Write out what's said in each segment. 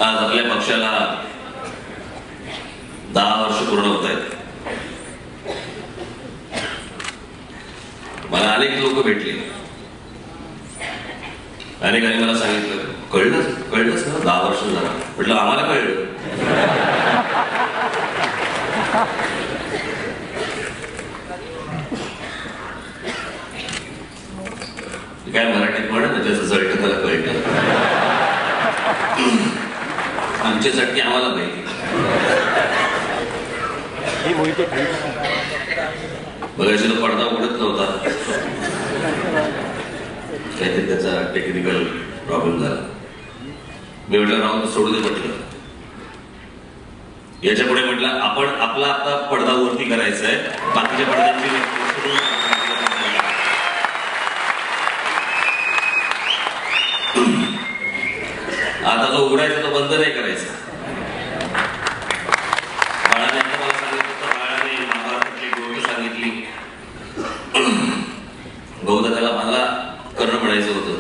आज आपल्या पक्षाला 10 वर्ष पूर्ण होत आहेत. मला अनेक लोक भेटले, अनेकांनी मला सांगितलं, कळलंच ना 10 वर्ष झाला. म्हटलं आम्हाला कळलं. काय मराठीत म्हणत ना, त्याचं जळट त्याला कळतं. आमच्या चटणी आम्हाला माहिती. बघायची तो पडदा उघडत नव्हता, काहीतरी त्याचा टेक्निकल प्रॉब्लेम झाला. मी म्हटलं राहून सोडू दे म्हटलं. याच्या पुढे म्हटलं आपण आपला आता पडदा वरती करायचा आहे, बाकीच्या पडद्यांची आता जो उघडायचा तो बंद नाही करायचा. बाळाने आता मला सांगितलं होतं, बाळाने महाभारतातली गोष्ट सांगितली. बहुधा त्याला मला कर्ण म्हणायचं होतं.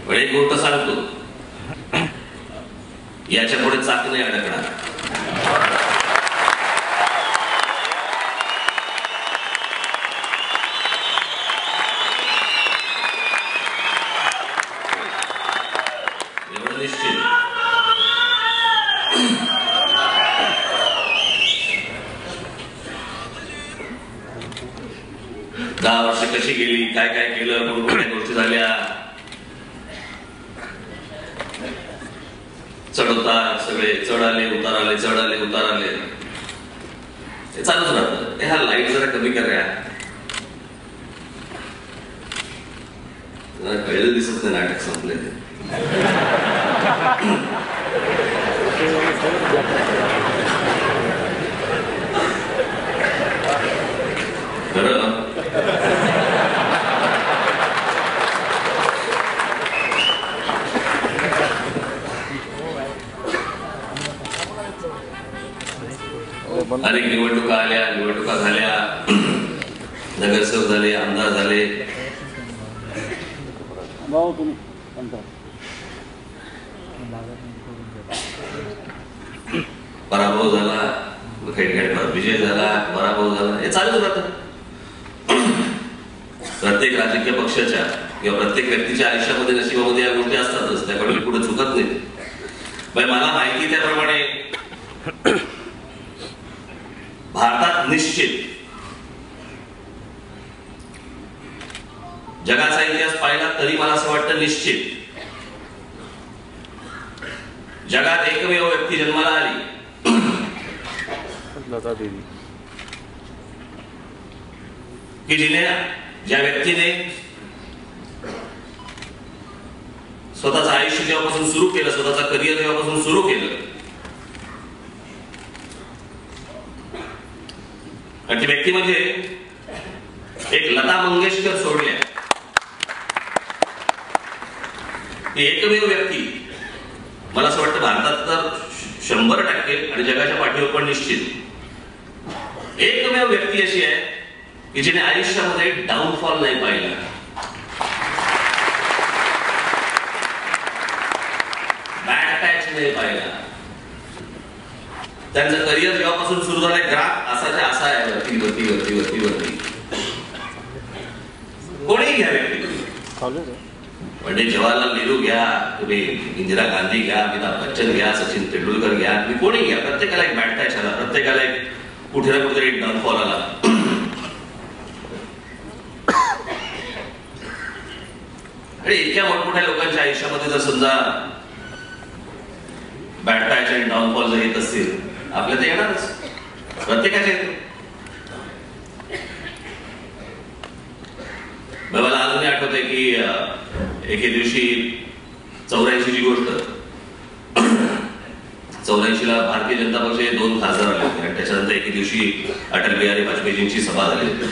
पण एक गोष्ट सांगतो, याच्या पुढे चाक नाही अडकणार. एवढं निश्चित. 10 वर्ष कशी गेली, काय काय केलं, कोणत्या गोष्टी झाल्या, चढउतार सगळे, चढ आले उतार आले, चढ आले उतार आले, हे चालूच राहतं. ह्या लाईट जरा कमी करा. कळलं दिसत नाही नाटक संपले ते. खरं अनेक निवडणुका आल्या, निवडणुका झाल्या, नगरसेवक झाले, आमदार झाले. पराभव झाला, विजय झाला, पराभव झाला, हे चालूच राहतं. प्रत्येक राजकीय पक्षाच्या किंवा प्रत्येक व्यक्तीच्या आयुष्यामध्ये नशिबामध्ये या गोष्टी असतातच, त्याकडे पुढे चुकत नाही. मला माहिती त्याप्रमाणे भारतात निश्चित जगाचा इतिहास पाहिला तरी मला असं वाटतं निश्चित जगात एकमेव व्यक्ती जन्माला आली की ज्या व्यक्तीने स्वतःचं आयुष्य जेव्हापासून सुरू केलं, स्वतःचा करिअर जेव्हापासून सुरू केलं, आणि ती व्यक्ती म्हणजे एक लता मंगेशकर सोडल्या. ती एकमेव व्यक्ती मला असं वाटतं भारतात तर 100% आणि जगाच्या पाठीवर पण निश्चित एकमेव व्यक्ती अशी आहे की जिने आयुष्यामध्ये डाऊनफॉल नाही पाहिला. बॅड पॅच नाही पाहिला. त्यांचं करिअर जेव्हापासून सुरू झालंय ग्राफ असाच्या असा आहे, वरती वरती वरती वरती वरती. कोणीही घ्या व्यक्ती, पंडित जवाहरलाल नेहरू घ्या, तुम्ही इंदिरा गांधी घ्या, अमिताभ बच्चन घ्या, सचिन तेंडुलकर घ्या, तुम्ही कोणी घ्या, प्रत्येकाला एक बॅड पॅच आला, प्रत्येकाला एक कुठे ना कुठेतरी डाऊनफॉल आला. आणि इतक्या मोठमोठ्या लोकांच्या आयुष्यामध्ये जर समजा बॅड पॅच आणि डाऊनफॉल जर येत असतील, आपल्या ते येणारच, प्रत्येकाचे येतो. मला अजूनही आठवतंय की एके दिवशी 84 ची गोष्ट, 84ला भारतीय जनता पक्षाचे 2 खासदार आले होते आणि त्याच्यानंतर एके दिवशी अटल बिहारी वाजपेयींची सभा झाली होती.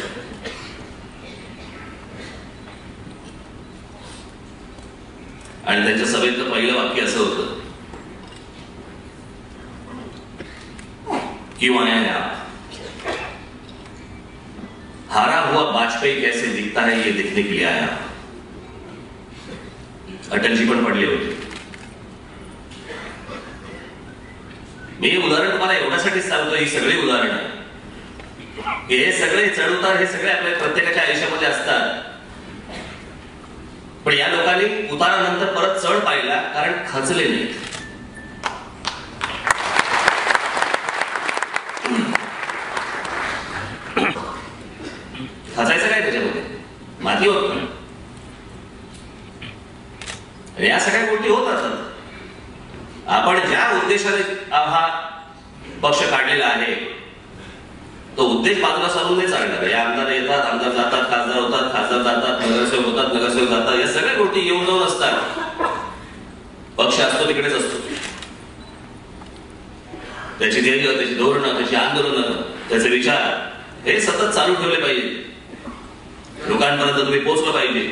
आणि त्यांच्या सभेतलं पहिलं वाक्य असं होतं क्यों आए हैं आप, हारा हुआ वाजपेयी कैसे दिखता है ये देखने के लिए आया. अटलजी पण पडले होते. मी हे उदाहरण तुम्हाला एवढ्यासाठीच सांगतो, ही सगळी उदाहरणं हे सगळे चढउतार हे सगळे आपल्या प्रत्येकाच्या आयुष्यामध्ये असतात. पण या लोकांनी उतारानंतर परत चढ पाहिला, कारण खचले नाही. खचायचं काय त्याच्यामध्ये, माती होत नाही. या सगळ्या गोष्टी होत असतात. आपण ज्या उद्देशाने हा पक्ष काढलेला आहे तो उद्देश बाजूला सारून नाही चालणार. या आमदार येतात, आमदार जातात, खासदार होतात, खासदार जातात, नगरसेवक होतात, नगरसेवक जातात. या सगळ्या गोष्टी येऊन जाऊन असतात. पक्ष असतो तिकडेच असतो. त्याची ध्येय, त्याची धोरणं, त्याची आंदोलनं, त्याचे विचार हे सतत चालू ठेवले पाहिजे. लोकांपर्यंत तुम्ही पोहोचलं पाहिजे.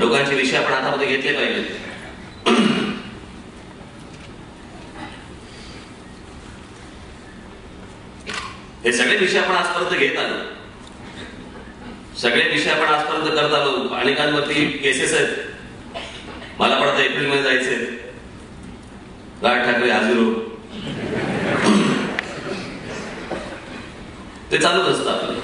लोकांचे विषय आपण हातामध्ये घेतले पाहिजे. हे सगळे विषय आपण आजपर्यंत घेत आलो. सगळे विषय आपण आजपर्यंत करत आलो. अनेकांवरती केसेस आहेत. मला पण आता एप्रिलमध्ये जायचंय. राज ठाकरे हाजीर हो, ते चालूच असतं आपलं.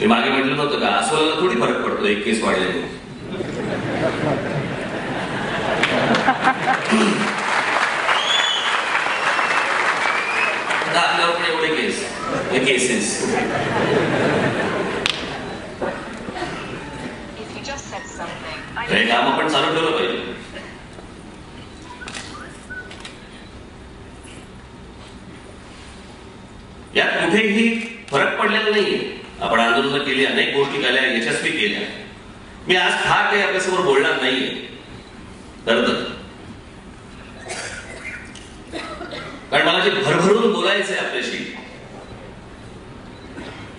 मी मागे म्हटलं नव्हतं का, अस्वलाला थोडी फरक पडतो एक केस वाढले. आपल्यावर पण एवढे केस, हे केसेस हे काम आपण चालू ठेवलं पाहिजे. यात कुठेही फरक पडलेला नाहीये. आपण आंदोलन केली, अनेक गोष्टी केल्या, यशस्वी केल्या. मी आज फार काही आपल्यासमोर बोलणार नाहीये. कारण मला जे भरभरून बोलायचंय आपल्याशी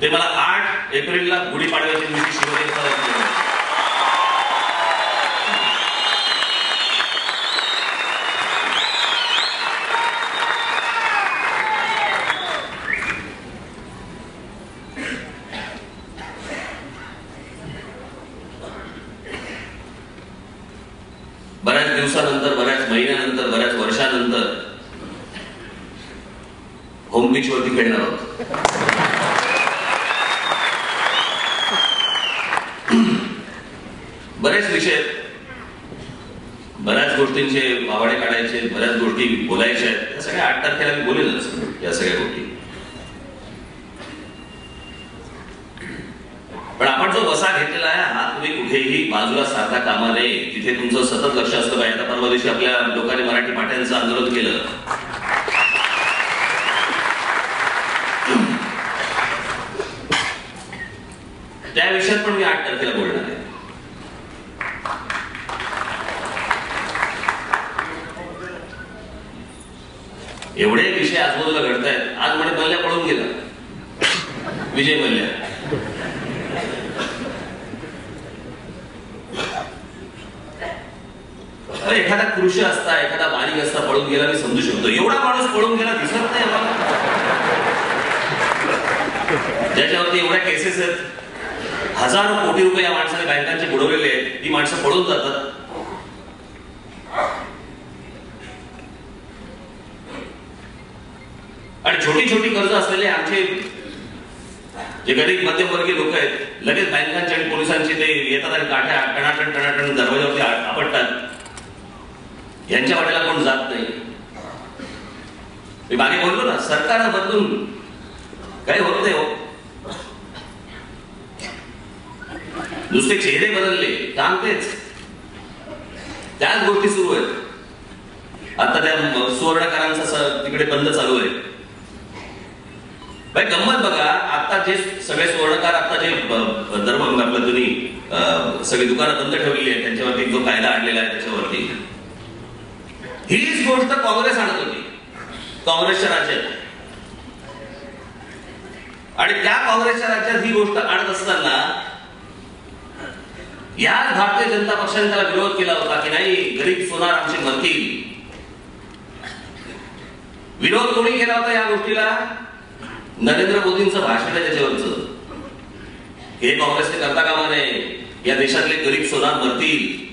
ते मला 8 एप्रिलला गुढीपाडव्याच्या दिवशी शिवसेनेचा बऱ्याच दिवसानंतर, बऱ्याच महिन्यानंतर, बऱ्याच वर्षानंतर होम बीच वरती खेळणार आहोत. बरेच विषय, बऱ्याच गोष्टींचे वावडे काढायचे, बऱ्याच गोष्टी बोलायच्या आहेत. या सगळ्या 8 तारखेला मी बोलेलच या सगळ्या गोष्टी. पण आपण जो वसा घेतलेला आहे हा तुम्ही कुठेही बाजूला सारखा कामा नये. तिथे तुमचं सतत लक्ष असतं पाहिजे. आता परवा दिवशी आपल्या लोकांनी मराठी पाट्यांचं आंदोलन केलं. त्या विषयात पण मी 8 तारखेला बोलणार आहे. एवढे विषय आजूबाजूला घडतायत. आज म्हणे मल्ल्या पळून गेला, विजय मल्ल्या. एखादा कृषी असता, एखादा बारीक असता पळून गेला मी समजू शकतो. एवढा माणूस पळून गेला दिसत नाही आम्हाला. ज्याच्यावरती एवढ्या केसेस आहेत, हजारो कोटी रुपये या माणसाने बँकांचे बुडवलेले आहेत, ती माणसं पळून जातात. आणि छोटी छोटी कर्ज असलेले आमचे जे गरीब मध्यमवर्गीय लोक आहेत, लगेच बँकांचे आणि पोलिसांचे ते येतात आणि काठ्या टणाटण टणाटण दरवाजावरती आपटतात. यांच्या वाट्याला कोण जात नाही. मी मागे बोललो ना, सरकार बदलून काही होत नाही. हो, नुसते चेहरे बदलले, काम तेच, त्याच गोष्टी सुरू आहेत. आता त्या सुवर्णकारांचा तिकडे बंद चालू आहे. गंमत बघा, आता जे सगळे सुवर्णकार, आता जे धर्म आपलं तुम्ही सगळी दुकानं बंद ठेवलेली आहेत, त्यांच्यावरती जो कायदा आणलेला आहे त्याच्यावरती हीच गोष्ट काँग्रेस आणत होती, काँग्रेसच्या राज्यात. आणि त्या काँग्रेसच्या राज्यात ही गोष्ट आणत असताना याच भारतीय जनता पक्षाने त्याला विरोध केला होता की नाही, गरीब सोनार आमचे मरतील. विरोध कोणी केला होता या गोष्टीला? नरेंद्र मोदींचं भाषण आहे त्याच्यावरचं. हे काँग्रेसने करता कामा नये, या देशातले गरीब सोनार मरतील,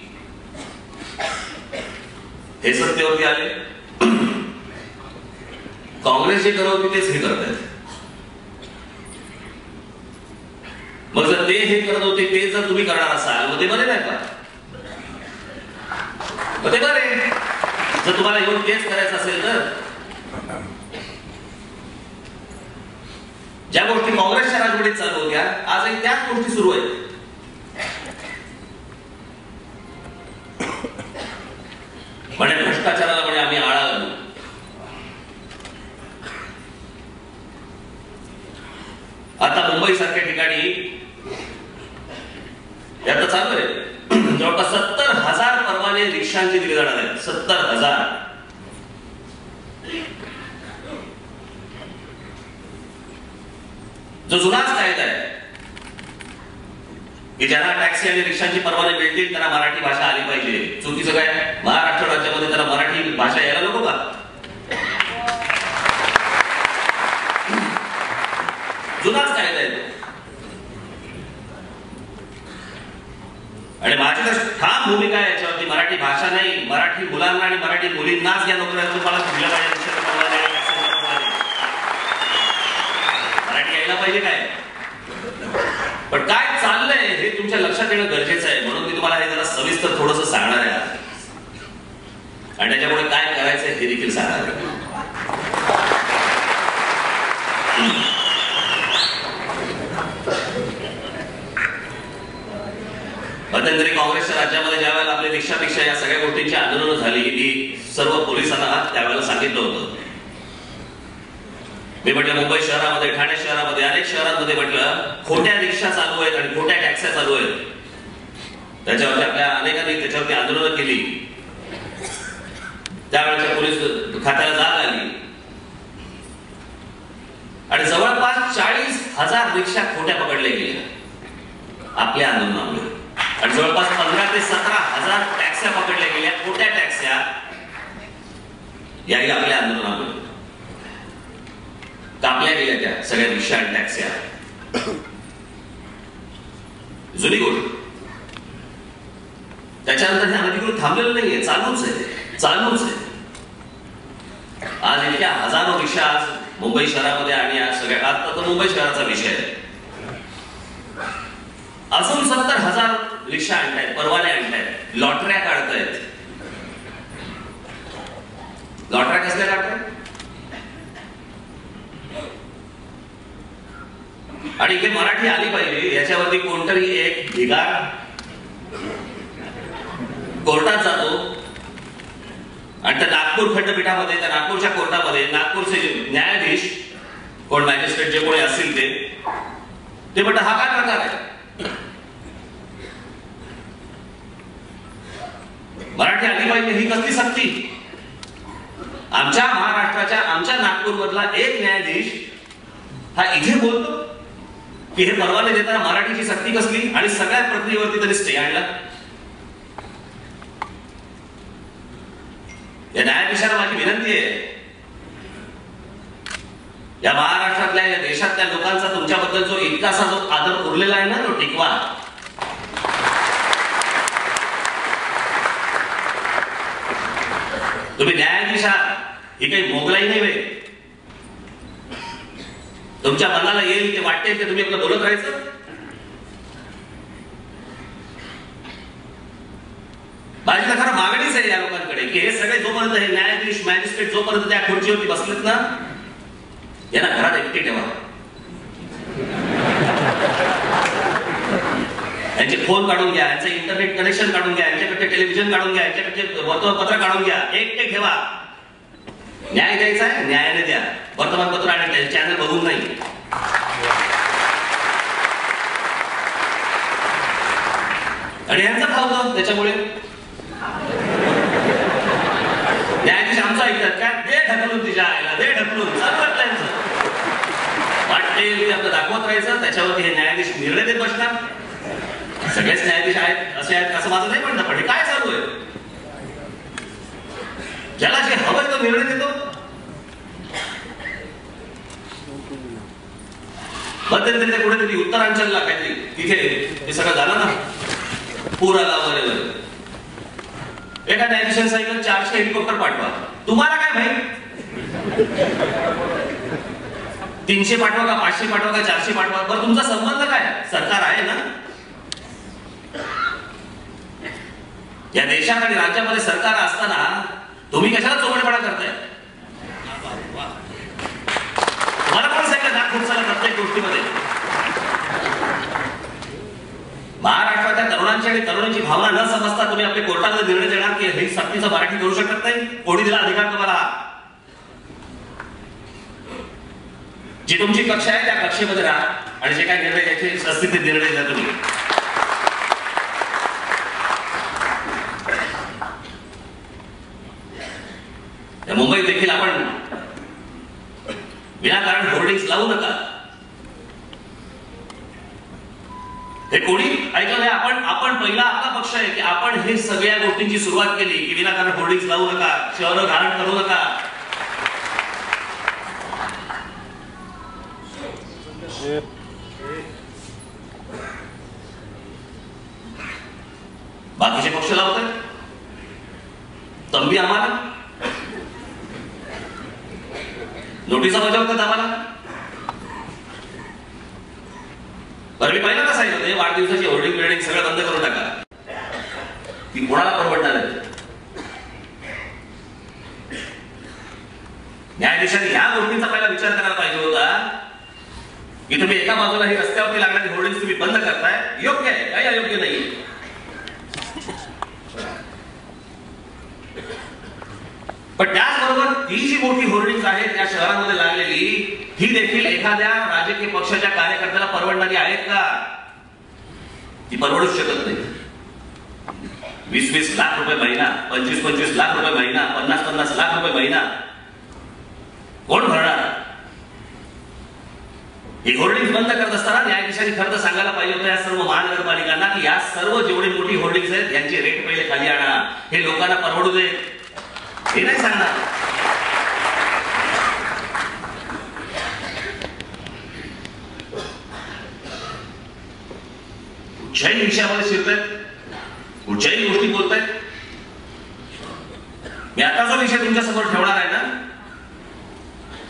हे सत्तेवरती आले. काँग्रेस जे करत होती तेच हे करत आहेत. मग जर ते हे करत होते ते जर तुम्ही करणार असाल मग ते बरे नाही का? मग ते बरे. जर तुम्हाला येऊन तेच करायचं असेल तर ज्या गोष्टी काँग्रेसच्या राजवटीत चालू होत्या आजही त्याच गोष्टी सुरू आहेत. म्हणे भ्रष्टाचाराला म्हणे आम्ही आळा घालू. आता मुंबई सारख्या ठिकाणी आता चालू आहे जवळपास 70,000 परवाने रिक्षांचे दिले जाणार आहेत. 70,000. जो जुनाच कायदा आहे की ज्यांना टॅक्सी आणि रिक्षांची परवाने मिळतील त्यांना मराठी भाषा आली पाहिजे. चुकीचं काय? महाराष्ट्र राज्यामध्ये त्याला मराठी भाषा यायला नको का? जुनाच कायदा आहे तो. आणि माझी तर ठाम भूमिका आहे याच्यावरती. मराठी भाषा नाही, मराठी मुलांना आणि मराठी मुलींनाच या नोकऱ्या तुम्हाला दिलं पाहिजे. मराठी यायला पाहिजे काय? पण काय चाललंय हे तुमच्या लक्षात येणं गरजेचं आहे. म्हणून मी तुम्हाला हे जरा सविस्तर थोडंसं सांगणार आहे आणि त्याच्यामुळे काय करायचंय हे देखील सांगणार आहे. मध्यंतरी काँग्रेसच्या राज्यामध्ये ज्या वेळेला आपल्या रिक्षापेक्षा या सगळ्या गोष्टींची आंदोलनं झाली मी सर्व पोलिसांना त्यावेळेला सांगितलं होतं. मी म्हटलं मुंबई शहरामध्ये, ठाणे शहरामध्ये, अनेक शहरांमध्ये म्हटलं खोट्या रिक्षा चालू आहेत आणि खोट्या टॅक्स्या चालू आहेत. त्याच्यावरती आपल्या अनेकांनी त्याच्यावरती आंदोलनं केली. त्यावेळेच्या पोलीस खात्याला जाग आली आणि जवळपास 40,000 रिक्षा खोट्या पकडल्या गेल्या आपल्या आंदोलनामुळे. आणि जवळपास 15,000 ते 17,000 टॅक्स्या पकडल्या गेल्या, खोट्या टॅक्स्या, याही आपल्या आंदोलनामुळे कापल्या गेल्या त्या सगळ्या रिक्षा आणि टॅक्स्या. जुनी गोष्ट. त्याच्यानंतर हे अनधिकृत थांबलेलं नाहीये, चालूच आहे, चालूच आहे. आज इतक्या हजारो रिक्षा आज मुंबई शहरामध्ये आणि आज सगळ्या आता तर मुंबई शहराचा विषय आहे. अजून 70,000 रिक्षा आणतायत, परवाने आणतायत, लॉटऱ्या काढतायत. लॉटऱ्या कसल्या काढतायत? आणि इथे मराठी आली पाहिजे याच्यावरती कोणतरी एक भिगार कोर्टात जातो आणि त्या नागपूर खंडपीठामध्ये, त्या नागपूरच्या कोर्टामध्ये नागपूरचे न्यायाधीश कोण मॅजिस्ट्रेट जे कोणी असतील ते म्हणतात हा काय प्रकार आहे? मराठी आली पाहिजे ही कसली सक्ती? आमच्या महाराष्ट्राच्या, आमच्या नागपूर मधला एक न्यायाधीश हा इथे बोलतो की हे परवाने देताना मराठीची सक्ती कसली आणि सगळ्या प्रक्रियेवरती त्यांनी स्टे आणला. या न्यायाधीशाला माझी विनंती आहे, या महाराष्ट्रातल्या, या देशातल्या लोकांचा तुमच्याबद्दल जो इतकासा जो आदर उरलेला आहे ना तो टिकवा. तुम्ही न्यायाधीश आहात, ही काही मोगलाई नाही वेळ. तुमच्या मनाला येईल ते वाटते ते तुम्ही आपलं बोलत राहायचं. माझी तर खरं मागणीच आहे या लोकांकडे की हे सगळे जोपर्यंत हे न्यायाधीश, मॅजिस्ट्रेट जोपर्यंत त्या खुर्चीवरती बसलेत ना, यांना घरात एकटी ठेवा. यांचे फोन काढून घ्या, यांचं इंटरनेट कनेक्शन काढून घ्या, यांच्याकडे टेलिव्हिजन काढून घ्या, यांच्याकडे वर्तमानपत्र काढून घ्या, एकटे ठेवा. न्याय द्यायचा आहे, न्यायाने द्या. वर्तमानपत्र आणि चॅनल बघून नाही. आणि यांचं फावलं त्याच्यामुळे न्यायाधीश आमचा ऐकतात काय? दे ढकलून, तिच्या आईला दे ढकलून, चालू त्यांचं वाटते आपलं दाखवत राहायचं. त्याच्यावरती हे न्यायाधीश निर्णय देत बसणार. सगळेच न्यायाधीश आहेत असे आहेत असं माझं नाही म्हणणं, पण हे काय चालू आहे? ज्याला जे हवंय तो निर्णय देतो. मध्यंतरी कुठेतरी उत्तरांचलला काहीतरी तिथे ते सगळं झालं ना, पूर आला वगैरे वगैरे. एका न्यायाधीशाने सांगितलं 400 हेलिकॉप्टर पाठवा. तुम्हाला काय माहित 300 पाठवा का 500 पाठवा का 400 पाठवा? बरं तुमचा संबंध काय? सरकार आहे ना या देशात आणि राज्यामध्ये. सरकार असताना तुम्ही कशाला चोमडेपणा करताय? मला पण सांगितलं नाक खुपसाला प्रत्येक गोष्टीमध्ये. महाराष्ट्राच्या तरुणांची आणि तरुणींची भावना न समजता तुम्ही आपले कोर्टामध्ये निर्णय देणार की हे सक्तीचा मराठी करू शकत नाही? कोणी दिला अधिकार तुम्हाला? जी तुमची कक्षा आहे त्या कक्षेमध्ये राहा आणि जे काय निर्णय घ्यायचे सस्थितीत निर्णय घ्या तुम्ही. मुंबईत देखील आपण विनाकारण होर्डिंग्स लावू नका. हे कोणी ऐकलं नाही. आपण पहिला आपला पक्ष आहे की आपण हे सगळ्या गोष्टींची सुरुवात केली की विनाकारण होर्डिंग्स लावू नका, शहरं घाण करू नका. बाकीचे पक्ष लावतात तंबी आम्हाला नोटिसा बजावतात आम्हाला. बरं मी पहिल्यांदा सांगितलं वाढदिवसाची होर्डिंग बिल्डिंग सगळं बंद करून टाका. ती कोणाला परवडणार आहे? न्यायाधीशांनी ह्या गोष्टींचा पहिला विचार करायला पाहिजे होता की तुम्ही एका बाजूला ही रस्त्यावरती लागणारी होर्डिंग तुम्ही बंद करताय, योग्य आहे, काही अयोग्य नाही. पण त्याचबरोबर ही जी मोठी होर्डिंग्स आहेत त्या शहरामध्ये लागलेली ही देखील एखाद्या राजकीय पक्षाच्या कार्यकर्त्याला परवडणारी आहेत का? ती परवडूच शकत नाही. 20-20 लाख रुपये महिना, 25-25 लाख रुपये महिना, 50-50 लाख रुपये महिना कोण भरणार? ही होर्डिंग बंद करत असताना न्यायाधीशांनी खरं तर सांगायला पाहिजे होतं या सर्व महानगरपालिकांना की या सर्व जेवढी मोठी होर्डिंग्स आहेत यांचे रेट पहिले खाली आणा, हे लोकांना परवडू दे. हे नाही सांगणार. कुठच्याही विषयामध्ये शिरतायत, कुठच्याही गोष्टी बोलतायत. मी आता जो विषय तुमच्या समोर ठेवणार आहे ना,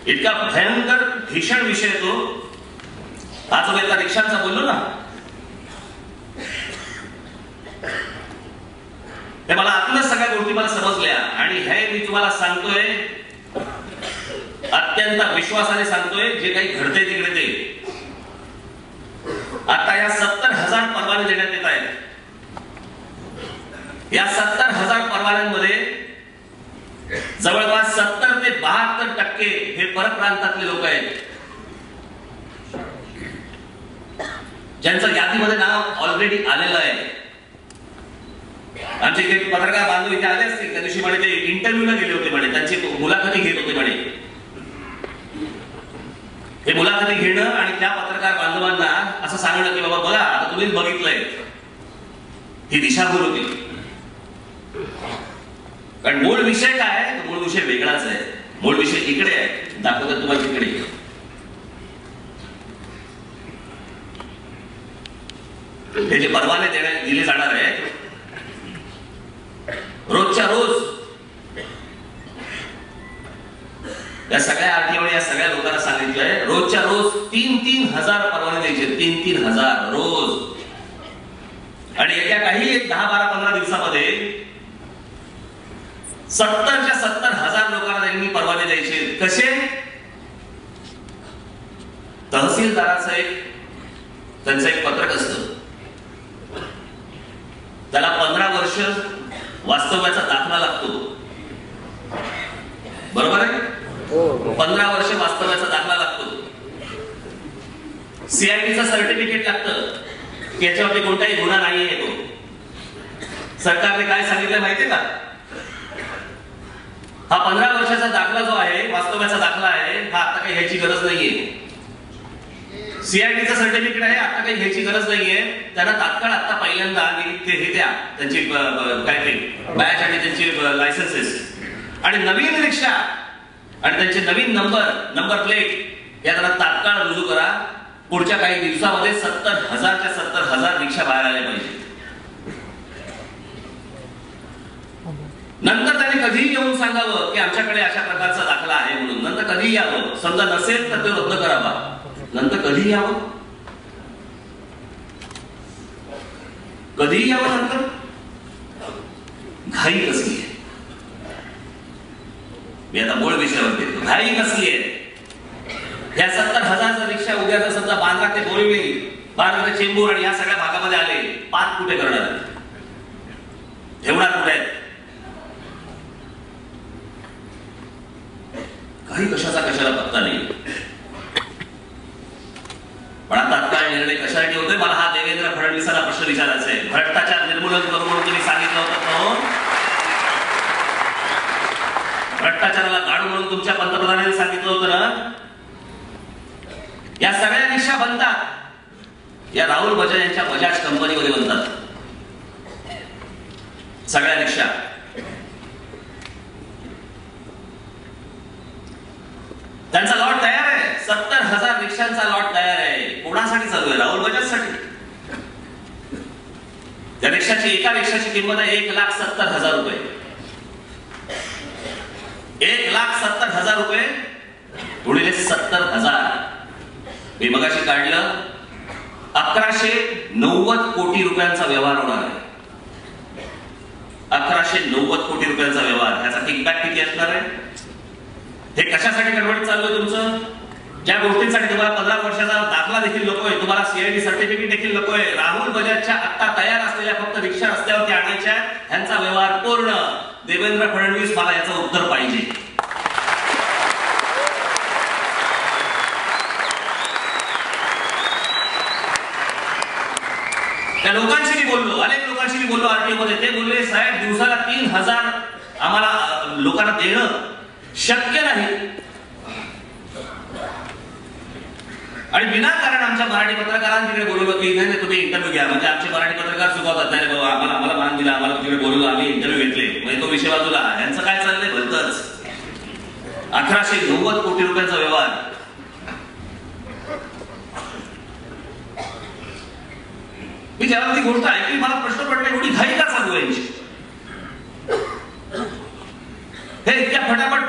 इतका भयंकर भीषण विषय तो. आज मी एका रिक्षांचा बोललो ना, ते मला आतूनच सगळ्या गोष्टी मला समजल्या आणि हे मी तुम्हाला सांगतोय अत्यंत विश्वासाने सांगतोय. जे काही घडते तिकडे ते आता या 70,000 परवाने देण्यात येत आहेत. या 70,000 परवान्यांमध्ये जवळपास 70 ते 72% हे परप्रांतातले लोक आहेत ज्यांचं यादीमध्ये नाव ऑलरेडी आलेलं आहे. आमचे काही पत्रकार बांधव इथे आले असतील त्या दिवशी म्हणे ते इंटरव्ह्यूला गेले होते म्हणे, त्यांची मुलाखती घेत होते म्हणे. हे मुलाखती घेणं आणि त्या पत्रकार बांधवांना असं सांगणं की बाबा बघा आता तुम्हीच बघितलंय, ही दिशाभूल होती. कारण मूळ विषय काय आहे? मूळ विषय वेगळाच आहे. मूळ विषय इकडे आहे, दाखवतात तुम्हाला तिकडे. हे जे परवाने दिले जाणार आहे रोजच्या रोज या सगळ्या आरटीओने या सगळ्या लोकांना सांगितलंय रोजच्या रोज 3-3 हजार परवाने द्यायचे. 3-3 हजार रोज. आणि येत्या काही 10-12-15 दिवसामध्ये 70च्या 70,000 लोकांना त्यांनी परवाने द्यायचे. कसे? तहसीलदाराचं त्यांचं एक पत्रक असतं, त्याला 15 वर्ष वास्तव्याचा दाखला लागतो. बरोबर आहे? 15 वर्ष वास्तव्याचा दाखला लागतो. सीआयडीचं सर्टिफिकेट लागतं की याच्यावरती कोणताही गुन्हा नाही आहे. तो सरकारने काय सांगितलं माहितीये का? हा 15 वर्षाचा दाखला जो आहे, वास्तव्याचा दाखला आहे, हा आता काही घ्यायची गरज नाहीये. सीआयडीचं सर्टिफिकेट आहे, आता काही घ्यायची गरज नाहीये. त्यांना तात्काळ आता पहिल्यांदा हे द्या त्यांची काय ते बॅच आणि त्यांची लायसन्सेस आणि नवीन रिक्षा आणि त्यांचे नवीन नंबर प्लेट या जरा तात्काळ रुजू करा. पुढच्या काही दिवसामध्ये 70,000च्या 70,000 रिक्षा बाहेर आल्या पाहिजे. नंतर त्यांनी कधीही येऊन सांगावं की आमच्याकडे अशा प्रकारचा दाखला आहे म्हणून. नंतर कधीही यावं. समजा नसेल तर ते रद्द करावा. नंतर कधीही यावं. कधीही यावं. नंतर घाई कसली आहे. मी आता मूळ विषयावर येतो. घाई कसली आहे. या 70,000 रिक्षा उद्या जर समजा बांद्रा ते बोरिवली, बांद्रा ते चेंबूर आणि या सगळ्या भागामध्ये आले, पाच कुठे करणार, ठेवणार कुठे आहेत. काही कशाचा कशाला पत्ता नाही. पण आता तात्काळ निर्णय कशासाठी होतोय. मला हा देवेंद्र फडणवीसांना प्रश्न विचारायचा आहे. भ्रष्टाचार निर्मूलन करू म्हणून तुम्ही सांगितलं होतं. भ्रष्टाचाराला गाडू म्हणून तुमच्या पंतप्रधानांनी सांगितलं होतं ना. या सगळ्या रिक्षा बनतात. या राहुल बजाज यांच्या बजाज कंपनीमध्ये बनतात सगळ्या रिक्षा. त्यांचा लॉट तयार आहे. 70,000 रिक्षांचा लॉट तयार आहे. कोणासाठी चालू आहे. राहुल बजाजसाठी. त्या रिक्षाची एका रिक्षाची किंमत आहे 1,70,000 रुपये. 1,70,000 रुपये गुणिले 70,000. मी मगाशी काढलं 1190 कोटी रुपयांचा व्यवहार होणार आहे. 1190 कोटी रुपयांचा व्यवहार. ह्याचा किकबॅक किती असणार आहे. हे कशासाठी गडबड चालू आहे तुमचं. ज्या गोष्टींसाठी तुम्हाला 15 वर्षाचा दाखला देखील नकोय, तुम्हाला CID सर्टिफिकेट देखील नकोय. राहुल बजाजच्या आता तयार असलेल्या फक्त रिक्षा रस्त्यावरती आणायच्या. ह्यांचा व्यवहार पूर्ण. देवेंद्र फडणवीस, मला याचं उत्तर पाहिजे. त्या लोकांशी मी बोललो, अनेक लोकांशी मी बोललो RTO मध्ये. ते बोलले साहेब दिवसाला 3,000 आम्हाला लोकांना देणं शक्य नाही. आणि विनाकारण आमच्या मराठी पत्रकारांकडे बोलवलं की नाही तुम्ही इंटरव्ह्यू घ्या. म्हणजे आमचे मराठी पत्रकार चुकवतात. नाही बाबा आम्हाला मान दिला, आम्हाला तिकडे बोलवलं, आम्ही इंटरव्ह्यू घेतले. म्हणजे तो विषय बाजूला. यांचं काय चाललंय भलतच. 1190 कोटी रुपयांचा व्यवहार. मी जेव्हा ती गोष्ट ऐकली मला प्रश्न पडला एवढी घाई का चालू आहे. हे इतक्या फटाफट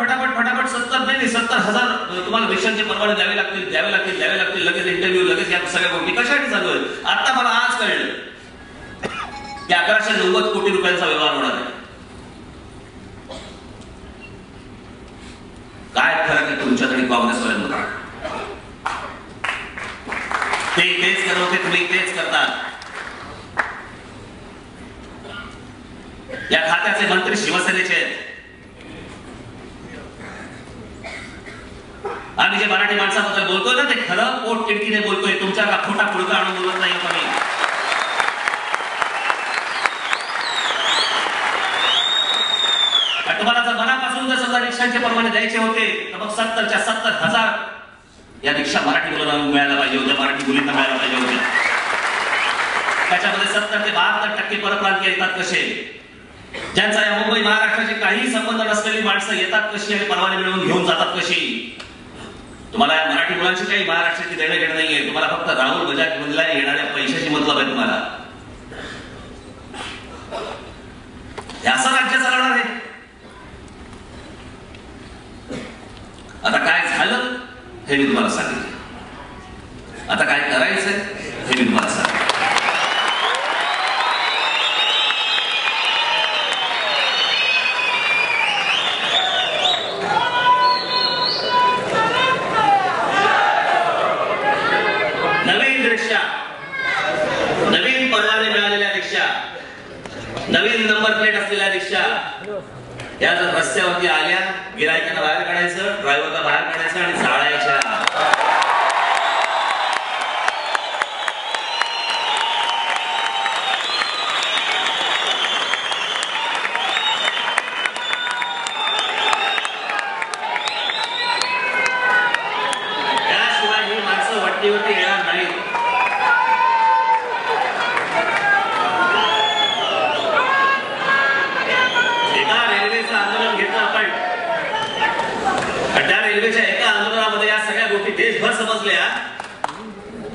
70,000 तुम्हाला रिक्षांचे परवाने द्यावे लागतील. लगेच इंटरव्ह्यू, लगेच या सगळ्या गोष्टी कशासाठी चालू आहेत. आता मला आज कळलं की 1190 कोटी रुपयांचा व्यवहार होणार आहे. काय फरक आहे तुमच्यात आणि काँग्रेसवाल्यांमध्ये. ते तेच करत होते, तुम्ही तेच करतात. या खात्याचे मंत्री शिवसेनेचे आहेत. आम्ही जे मराठी माणसाबद्दल बोलतोय ना ते खरं पोट तिडकीने बोलतोय. तुमच्या का खोटा पुळका आणून बोलत नाही आम्ही. तुम्हाला जर मनापासून जर समजा रिक्षांचे परवाने द्यायचे होते तर मग 70च्या 70,000 या रिक्षा मराठी मुलांना मिळायला पाहिजे होत्या. मराठी मुलींना मिळायला पाहिजे होत्या. त्याच्यामध्ये 70 ते 72% परप्रांतीय येतात कसे. ज्यांचा या मुंबई महाराष्ट्राचे काही संबंध नसलेली माणसं येतात कशी आणि परवाने मिळवून घेऊन जातात कशी. तुम्हाला मराठी मुलांची काही महाराष्ट्राची देणं घेणं नाहीये. तुम्हाला फक्त राहुल बजाज मधल्या येणाऱ्या पैशाची मतलब आहे तुम्हाला. हे असं राज्य चालवणार आहे. आता काय झालं हे मी तुम्हाला सांगितलं. आता काय करायचंय हे मी तुम्हाला सांगितलं. नवीन परवाने मिळालेल्या रिक्षा, नवीन नंबर प्लेट असलेल्या रिक्षा या जर रस्त्यावरती आल्या, गिरायकांना बाहेर काढायचं, ड्रायव्हरला बाहेर काढायचं आणि जाळायच्या. त्याशिवाय ही माणसं वट्टीवरती येणार नाहीत. रेल्वेच्या एका आंदोलनामध्ये या सगळ्या गोष्टी देशभर समजल्या.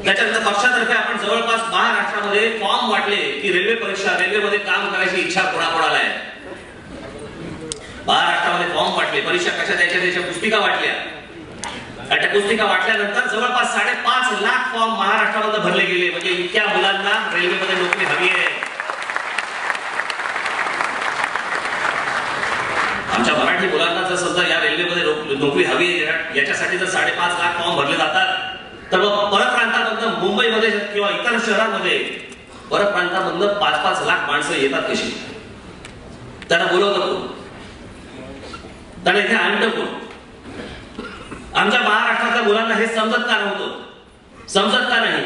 त्याच्यानंतर पक्षातर्फे आपण जवळपास महाराष्ट्रामध्ये फॉर्म वाटले की रेल्वे परीक्षा, रेल्वेमध्ये काम करायची इच्छा कोणाकोणाला आहे. महाराष्ट्रामध्ये फॉर्म वाटले, परीक्षा कशा द्यायच्या त्याच्या पुस्तिका वाटल्या. आणि त्या पुस्तिका वाटल्यानंतर जवळपास 5.5 लाख फॉर्म महाराष्ट्रामध्ये भरले गेले. म्हणजे इतक्या मुलांना रेल्वेमध्ये नोकरी हवी आहे. आमच्या मराठी मुलांना जर समजा या रेल्वेमध्ये नोकरी हवी आहे, याच्यासाठी जर 5.5 लाख फॉर्म भरले जातात, तर मग परप्रांतामधून मुंबईमध्ये किंवा इतर शहरांमध्ये परप्रांतामधून 5-5 लाख माणसं येतात कशी? त्यांना बोलवतं कोण? त्यांना इथे आणतं कोण? आमच्या महाराष्ट्रातल्या मुलांना हे समजत का नव्हतं? समजत का नाही?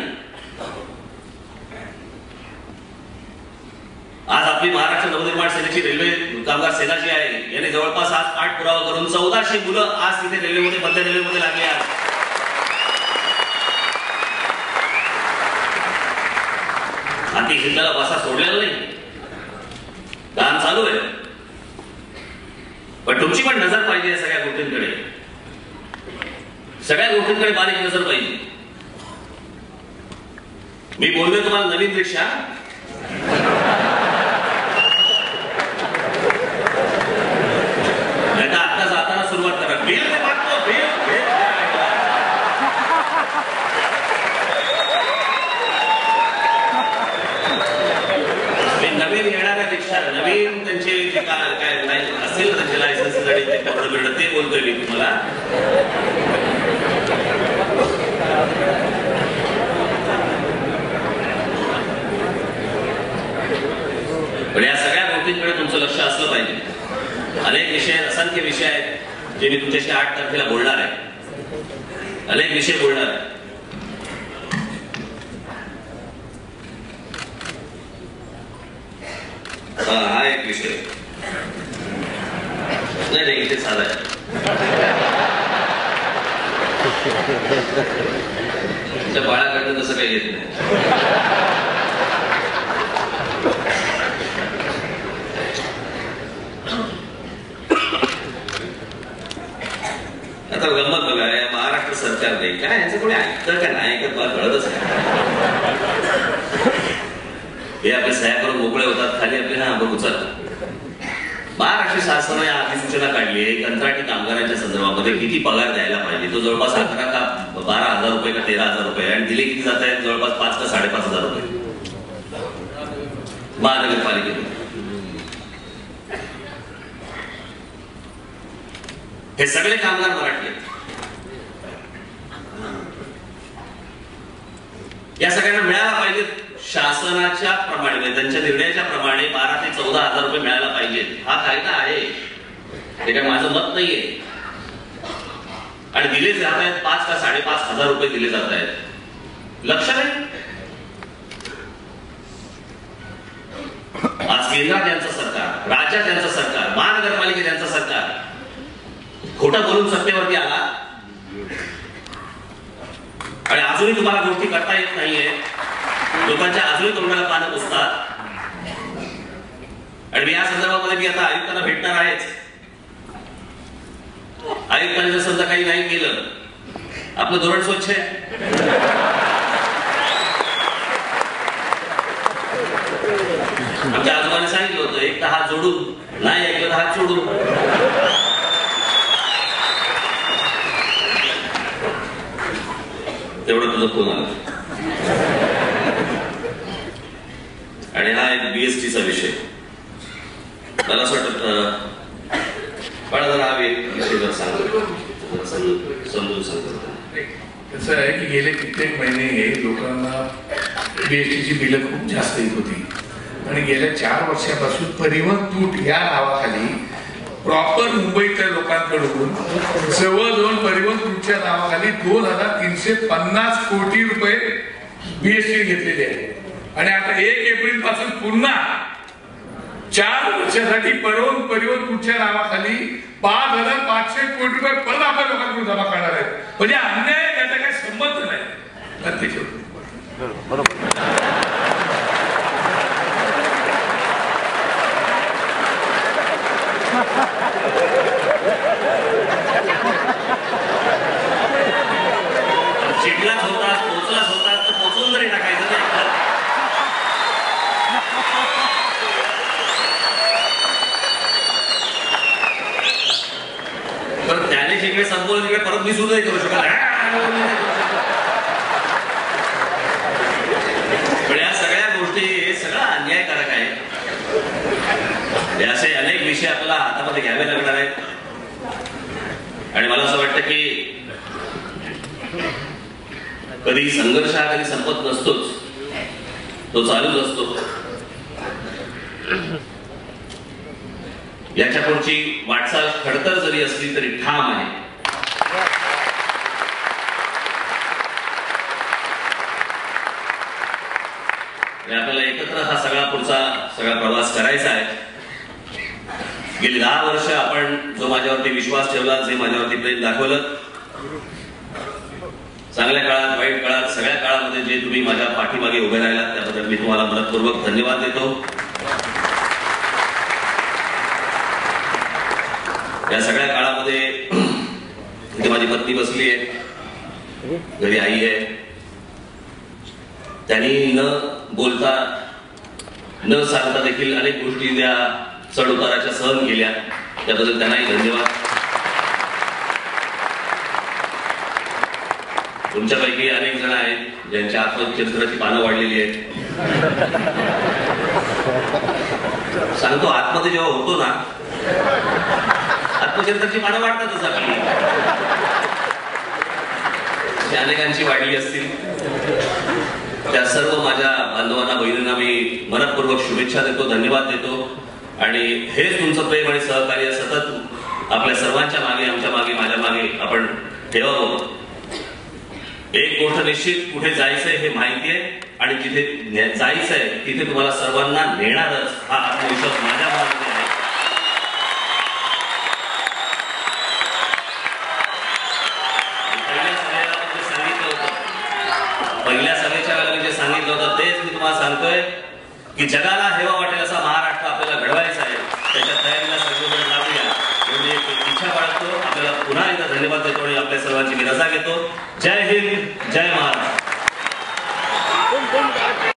आज आपली महाराष्ट्र नवनिर्माण सेनेची रेल्वे कामगार सेना जी आहे याने जवळपास आज पाठपुरावा करून 1400 मुलं आज तिथे रेल्वेमध्ये, मध्य रेल्वेमध्ये लागली आहेत. हाती घेतलेला वासा सोडलेला नाही, काम चालू आहे. पण तुमची पण नजर पाहिजे या सगळ्या गोष्टींकडे. सगळ्या गोष्टींकडे बारीक नजर पाहिजे. मी बोललोय तुम्हाला नवीन रिक्षा, आता जाताना सुरुवात करा. बिल मागतो, बिल नवीन येणाऱ्या रिक्षा, नवीन त्यांचे जे काय असेल त्यांचे लायसन्स ते बोलतोय मी तुम्हाला. पण या सगळ्या गोष्टींकडे तुमचं लक्ष असलं पाहिजे. अनेक विषय, असंख्य विषय आहेत जे मी तुमच्याशी 8 तारखेला बोलणार आहे. अनेक विषय बोलणार आहे. हा एक विषय नाही, इथे साधा आहे. त्या बाळाकडनं तसं काही येत नाही. आता गंमत बघा, या महाराष्ट्र सरकारने काय यांचं कोणी ऐकतं का नाही ऐकत मला कळतच नाही. हे आपले सह्या करून मोकळे होतात, खाली आपले ना बघू चल. महाराष्ट्र शासनाने अधिसूचना काढली आहे कंत्राटी कामगारांच्या संदर्भामध्ये किती पगार द्यायला पाहिजे. तो जवळपास 11 का 12,000 रुपये का 13,000 रुपये आणि दिले किती जात आहेत? जवळपास 5 का 5,500 रुपये महानगरपालिकेने. हे सगळे कामगार मराठी आहेत. या सगळ्यांना मिळायला पाहिजे शासनाच्या प्रमाणे, त्यांच्या निर्णयाच्या प्रमाणे 12,000 ते 14,000 रुपये मिळायला पाहिजेत. हा कायदा आहे, ते काय माझं मत नाहीये. आणि दिले जात आहेत 5 का 5,500 रुपये दिले जात आहेत. लक्ष नाही. आज केंद्रात यांचं सरकार, राज्यात यांचं सरकार, महानगरपालिकेत यांचं सरकार खोटं बोलून सत्तेवरती आला आणि अजूनही तुम्हाला गोष्टी करता येत नाहीये. लोकांच्या अजूनही तोंडाला पानं पुसतात. आणि मी या संदर्भामध्ये मी आता आयुक्तांना भेटणार आहेच. आयुक्तांनी जर समजा काही नाही केलं, आपलं धोरण स्वच्छ आहे. आमच्या आजोबाने सांगितलं होतं, एक तर हात जोडून, नाही ऐकलं तर हात सोडून. तेवढं तुझं फोन आला. आणि हा एक बीएसटीचा विषय मला असं वाटत पण जरा हा विषय जर समजून सांगतो. कसं आहे की गेले कित्येक महिने लोकांना बीएसटीची बिलं खूप जास्त येत होती आणि गेल्या 4 वर्षापासून परिवहन तूट या नावाखाली प्रॉपर मुंबईतल्या लोकांकडून जवळजवळ परिवहन तुटच्या नावाखाली 2,350 कोटी रुपये बीएसटी घेतलेले आहे. आणि आता 1 एप्रिल पासून पुन्हा 4 वर्षासाठी परिवहन तुटच्या नावाखाली 5,500 कोटी रुपये परत आपल्या लोकांकडून जमा करणार आहेत. म्हणजे अन्याय त्याचा काही संबंध नाही. बरोबर. चिडलाच होता, पोचलाच होता, तर पोचून जरी टाकायचं ते. पण त्याने जिकडे संपवलं तिकडे परत मी सुद्धा करू शकत. पण या सगळ्या गोष्टी हे सगळं अन्यायकारक आहे. असे अनेक विषय आपल्याला हातामध्ये घ्यावे लागणार आहेत. आणि मला असं वाटतं की कधी संघर्ष हा कधी संपत नसतोच, तो चालूच असतो. याच्या पुढची वाटचाल खडतर जरी असली तरी ठाम आहे. आपल्याला एकत्र हा सगळा पुढचा प्रवास करायचा आहे. गेली 10 वर्ष आपण जो माझ्यावरती विश्वास ठेवला, जे माझ्यावरती प्रेम दाखवलं, चांगल्या काळात वाईट काळात सगळ्या काळामध्ये जे तुम्ही माझ्या पाठीमागे उभे राहिलात त्याबद्दल मी तुम्हाला मनपूर्वक धन्यवाद देतो. या सगळ्या काळामध्ये इथे माझी पत्नी बसली आहे, घरी आई आहे. त्यांनी न बोलता न सांगता देखील अनेक गोष्टी त्या चढ उताराच्या सहन केल्या, त्याबद्दल त्यांनाही धन्यवाद. तुमच्यापैकी अनेक जण आहेत ज्यांच्या आत्मचरित्राची पानं वाढलेली आहेत. सांगतो, आतमध्ये जेव्हा होतो ना, आत्मचरित्राची पानं वाढतातच आपली. अनेकांची वाढली असतील. त्या सर्व माझ्या बांधवांना, बहिणींना मी मनपूर्वक शुभेच्छा देतो, धन्यवाद देतो. आणि हेच तुमचं प्रेम आणि सहकार्य सतत आपल्या सर्वांच्या मागे, आमच्या मागे, माझ्या मागे आपण ठेवावं. एक गोष्ट निश्चित, कुठे जायचंय हे माहिती आहे आणि जिथे जायचंय तिथे तुम्हाला सर्वांना नेणारच हा आत्मविश्वास माझ्या मनामध्ये आहे. पहिल्या सभेच्या वेळेला जे सांगितलं होतं तेच मी तुम्हाला सांगतोय की जगाला हेवा वाटेल असा महाराष्ट्र आपल्याला घडवायचा आहे. त्याच्या तयारीला सगळीकडे लावूया एवढी एक इच्छा बाळगतो. आपल्याला पुन्हा एकदा धन्यवाद देतो आणि आपल्या सर्वांची मी रजा घेतो. जय हिंद, जय